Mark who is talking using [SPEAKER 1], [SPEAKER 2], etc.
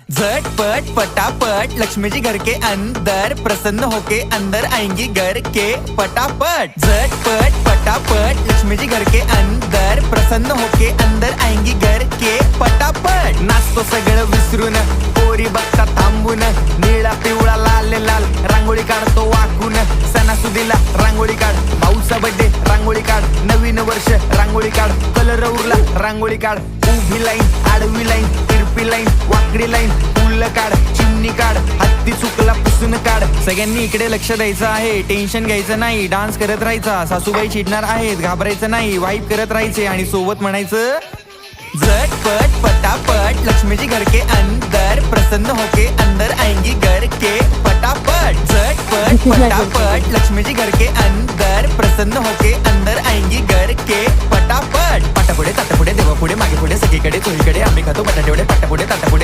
[SPEAKER 1] झटपट फटाफट लक्ष्मी जी घर के अंदर प्रसन्न होके अंदर आएंगी घर के फटाफट। झटपट फटाफट लक्ष्मी जी घर के अंदर प्रसन्न होके अंदर आएंगी घर के फटाफट। नाचतो सगळं विसरून पोरी बघता थांबून निळा पिवळा लाल लाल रांगोळी काढतो वाकून। सणासुदीला रांगोळी काढ, भाऊचा बर्थडे रांगोळी काढ, नवीन वर्ष रांगोळी काढ, कलर उरला रांगोळी काढ। उभी लाईन आडवी लाईन तिरपी लाईन वाकडी लाईन फुल काढ, चिमणी काढ, हत्ती चुकला पुसून काढ। सगळ्यांनी इकडे लक्ष द्यायचं आहे, टेन्शन घ्यायचं नाही, डान्स करत राहायचा। सासूबाई चिडणार आहेत, घाबरायचं नाही, वाईप करत राहायचे आणि सोबत म्हणायचं झटपट फटाफट लक्ष्मी जी घर के अंदर प्रसन्न होके अंदर आएंगी घर के फटाफट। झटपट फटाफट लक्ष्मी जी घर के अंदर प्रसन्न होके अंदर आएंगी घर के फटाफट। पाटापुढे ताटापुढे देवापुढे मागे पुढे सगळीकडे चोहीकडे आम्ही खातो बटाटेवडे पाटापुढे ताटापुढे।